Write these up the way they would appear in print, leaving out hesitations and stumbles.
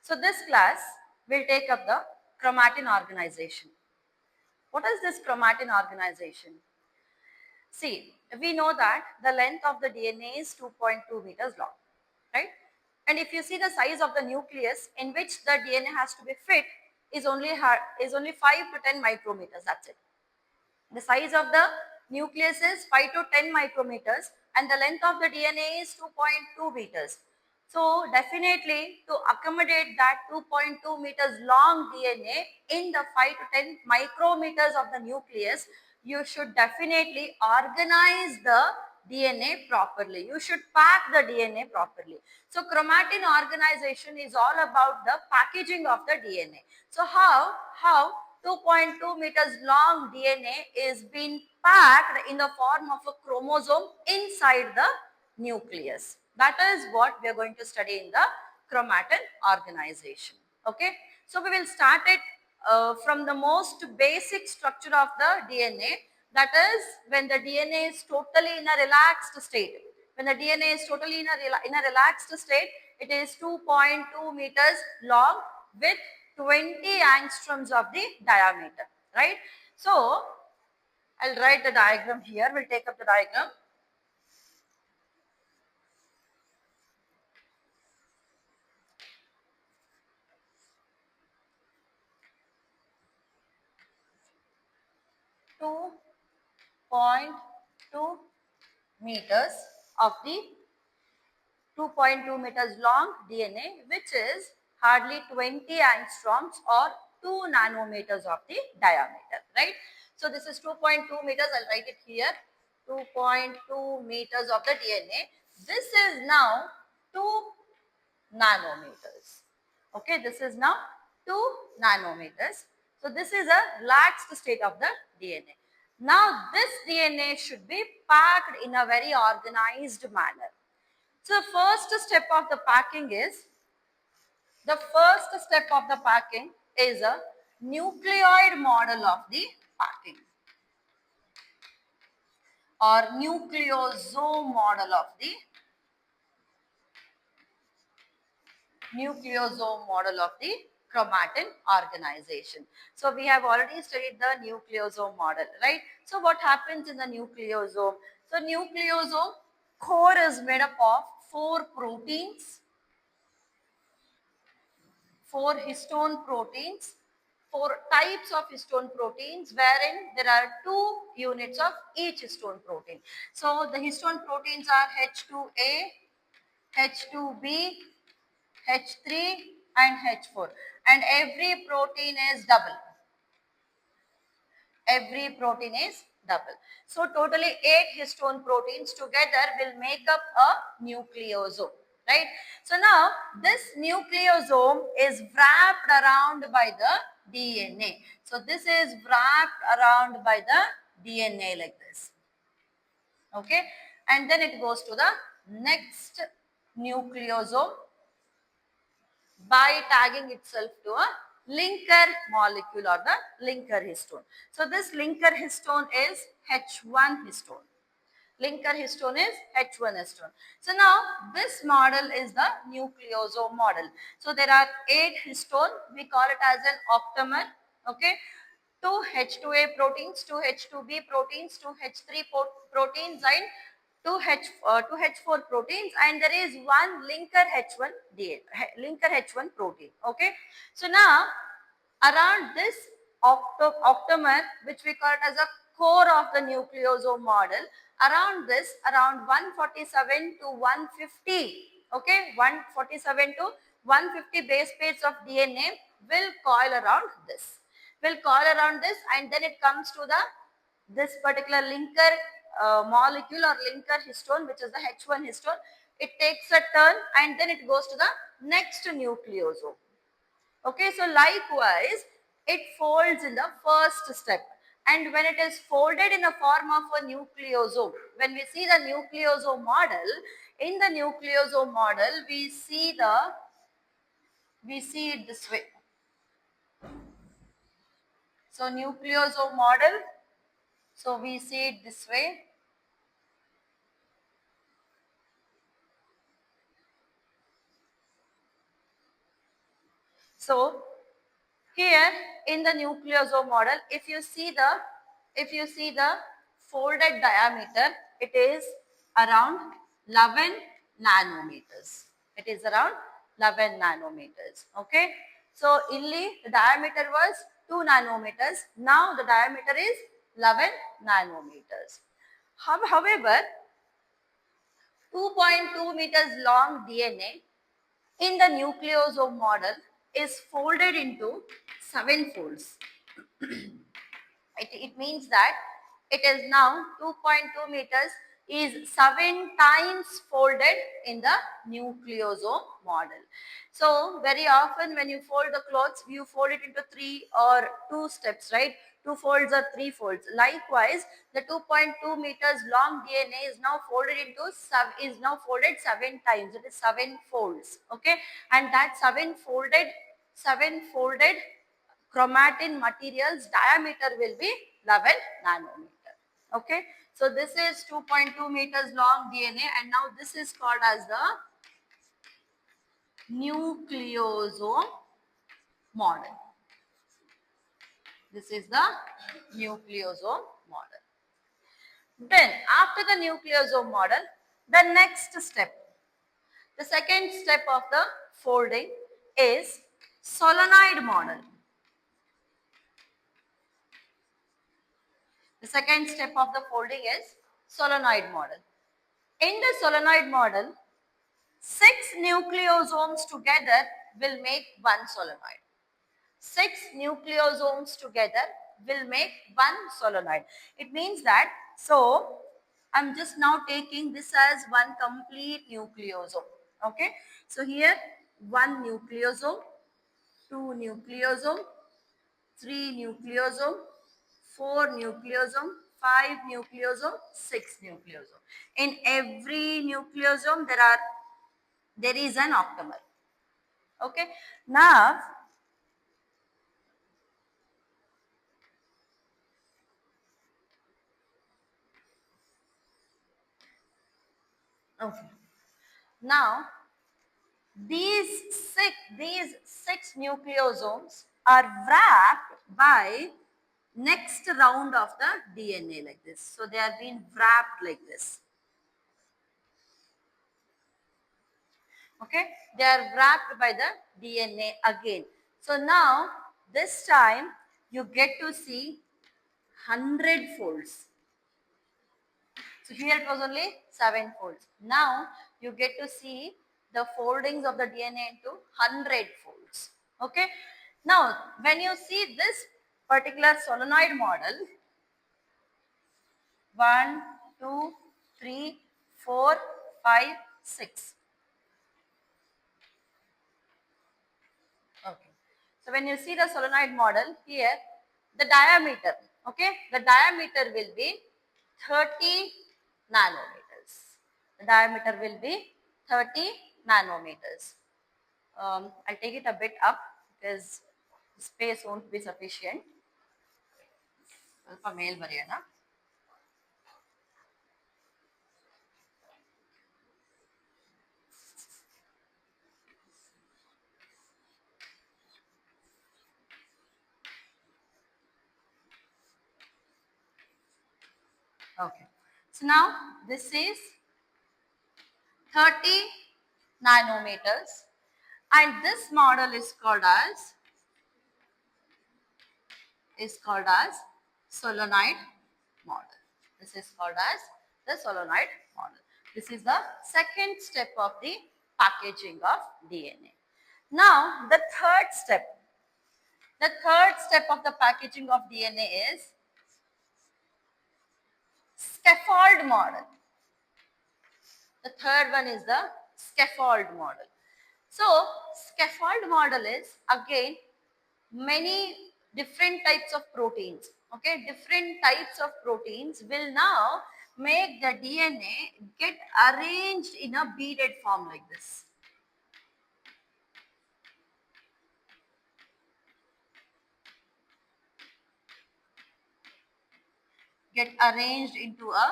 So this class will take up the chromatin organization. What is this chromatin organization? See, we know that the length of the DNA is 2.2 meters long, right? And if you see the size of the nucleus in which the DNA has to be fit is only 5 to 10 micrometers, that's it. The size of the nucleus is 5 to 10 micrometers and the length of the DNA is 2.2 meters. So definitely to accommodate that 2.2 meters long DNA in the 5 to 10 micrometers of the nucleus, you should definitely organize the DNA properly. You should pack the DNA properly. So chromatin organization is all about the packaging of the DNA. So how 2.2 meters long DNA is being packed in the form of a chromosome inside the nucleus. That is what we are going to study in the chromatin organization. Okay. So we will start it from the most basic structure of the DNA, that is when the DNA is totally in a relaxed state. When the DNA is totally in a relaxed state, it is 2.2 meters long with 20 angstroms of the diameter, right? So I'll write the diagram here. We'll take up the diagram. Two 2.2 meters of the 2.2 meters long DNA, which is hardly 20 angstroms or 2 nanometers of the diameter, right? So this is 2.2 meters. I'll write it here. 2.2 meters of the DNA. This is now 2 nanometers. Okay, this is now 2 nanometers. So this is a relaxed state of the DNA. Now this DNA should be packed in a very organized manner. So the first step of the packing is a nucleoid model of the packing or nucleosome model of the chromatin organization. So we have already studied the nucleosome model, right? So what happens in the nucleosome? So nucleosome core is made up of 4 proteins, 4 histone proteins, 4 types of histone proteins wherein there are 2 units of each histone protein. So the histone proteins are H2A, H2B, H3 and H4, and every protein is double. Every protein is double. So totally 8 histone proteins together will make up a nucleosome, right? So now this nucleosome is wrapped around by the DNA. So this is wrapped around by the DNA like this. Okay, and then it goes to the next nucleosome by tagging itself to a linker molecule or the linker histone. So this linker histone is H1 histone. Linker histone is H1 histone. So now this model is the nucleosome model. So there are 8 histone. We call it as an octamer. Okay. 2 H2A proteins, 2 H2B proteins, 2 H3 proteins and 2 H4 proteins, and there is one linker H1 linker H1 protein. Okay. So now around this octamer, which we call it as a core of the nucleosome model, around this around 147 to 150, okay, 147 to 150 base pairs of DNA will coil around this. Will coil around this, and then it comes to the this particular linker molecule or linker histone, which is the H1 histone. It takes a turn and then it goes to the next nucleosome. Okay, so likewise, it folds in the first step. And when it is folded in a form of a nucleosome, when we see the nucleosome model, in the nucleosome model, we see it this way. So nucleosome model, so we see it this way. So here in the nucleosome model, if you see the folded diameter, it is around 11 nanometers. It is around 11 nanometers. Okay. So illi the diameter was 2 nanometers. Now the diameter is 11 nanometers. However, 2.2 meters long DNA in the nucleosome model is folded into 7 folds. It means that it is now 2.2 meters is 7 times folded in the nucleosome model. So very often when you fold the clothes, you fold it into 3 or 2 steps, right? 2 folds or 3 folds. Likewise, the 2.2 meters long DNA is now folded into is now folded 7 times. It is 7 folds. Okay, and that 7 folded chromatin material's diameter will be 11 nanometer. Okay, so this is 2.2 meters long DNA, and now this is called as the nucleosome model. This is the nucleosome model. Then after the nucleosome model, the next step, the second step of the folding is solenoid model. The second step of the folding is solenoid model. In the solenoid model, 6 nucleosomes together will make one solenoid. 6 nucleosomes together will make one solenoid. It means that, so I'm just now taking this as one complete nucleosome. Okay, so here 1 nucleosome, 2 nucleosome, 3 nucleosome, 4 nucleosome, 5 nucleosome, 6 nucleosome. In every nucleosome there is an octamer. Okay, now okay, now these six nucleosomes are wrapped by next round of the DNA like this. So they are being wrapped like this. Okay, they are wrapped by the DNA again. So now this time you get to see 100 folds. So here it was only 7 folds. Now you get to see the foldings of the DNA into 100 folds. Okay. Now when you see this particular solenoid model, 1, 2, 3, 4, 5, 6. Okay. So when you see the solenoid model here, the diameter, okay, the diameter will be 30 nanometers. The diameter will be 30 nanometers. I'll take it a bit up because space won't be sufficient. ಸ್ವಲ್ಪ ಮೇಲ್ ಬರೆಯೋಣ. Okay. So now this is 30 nanometers, and this model is called as solenoid model. This is called as the solenoid model. This is the second step of the packaging of DNA. Now the third step of the packaging of DNA is scaffold model. The third one is the scaffold model. So scaffold model is again many different types of proteins. Okay, different types of proteins will now make the DNA get arranged in a beaded form like this. Get arranged into a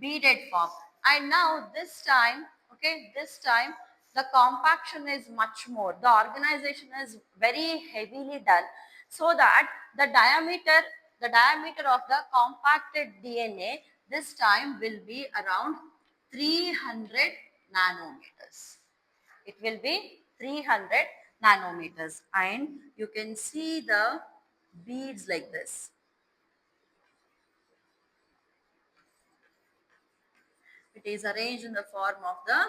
beaded form. And now this time, okay, this time the compaction is much more. The organization is very heavily done so that the diameter of the compacted DNA this time will be around 300 nanometers. It will be 300 nanometers, and you can see the beads like this. It is arranged in the form of the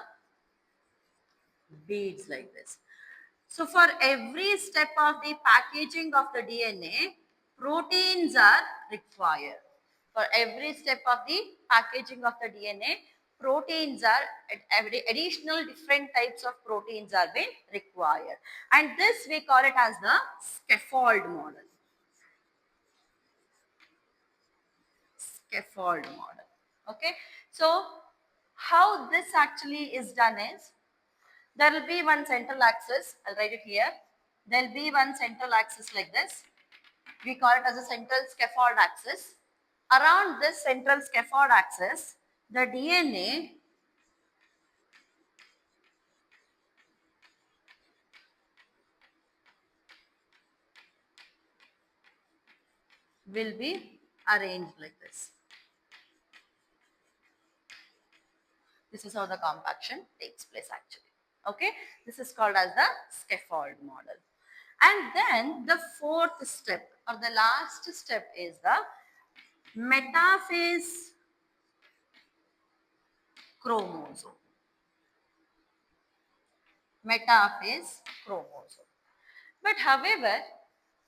beads like this. So for every step of the packaging of the DNA, proteins are required. For every step of the packaging of the DNA, proteins are, additional different types of proteins are being required. And this we call it as the scaffold model. Scaffold model. Okay. So how this actually is done is, there will be one central axis. I'll write it here. There will be one central axis like this. We call it as a central scaffold axis. Around this central scaffold axis, the DNA will be arranged like this. This is how the compaction takes place actually. Okay, this is called as the scaffold model. And then the fourth step or the last step is the metaphase chromosome. Metaphase chromosome. But however,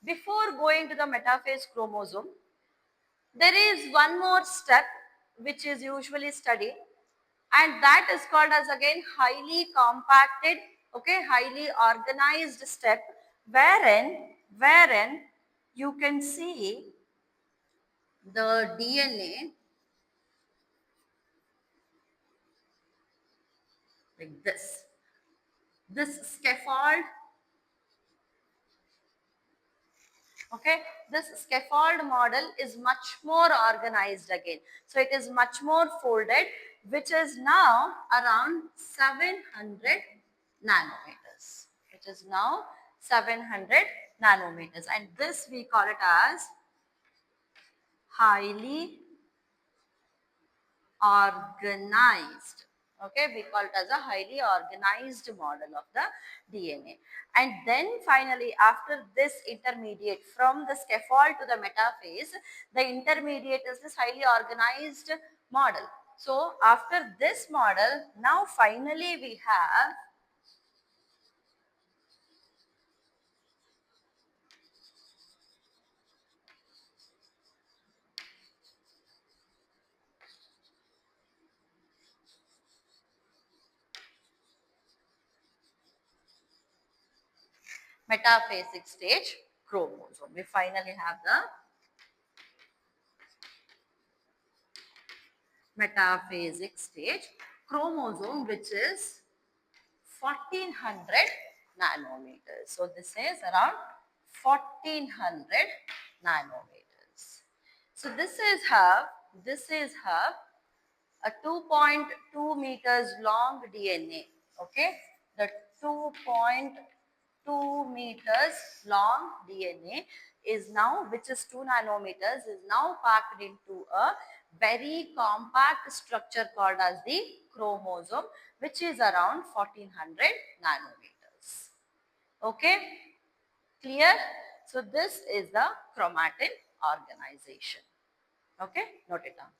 before going to the metaphase chromosome, there is one more step which is usually studied, and that is called as again highly compacted, okay, highly organized step, wherein you can see the DNA like this. This scaffold, okay, this scaffold model is much more organized again. So it is much more folded, which is now around 700 nanometers. It is now 700 nanometers, and this we call it as highly organized. Okay, we call it as a highly organized model of the DNA. And then finally, after this intermediate from the scaffold to the metaphase, the intermediate is this highly organized model. So after this model, now finally we have metaphasic stage chromosome. We finally have the metaphasic stage chromosome, which is 1400 nanometers. So this is around 1400 nanometers. So this is how a 2.2 meters long DNA, okay, the 2.2 meters long DNA is now, which is 2 nanometers, is now packed into a very compact structure called as the chromosome, which is around 1400 nanometers. Okay, clear? So this is the chromatin organization. Okay, note it down.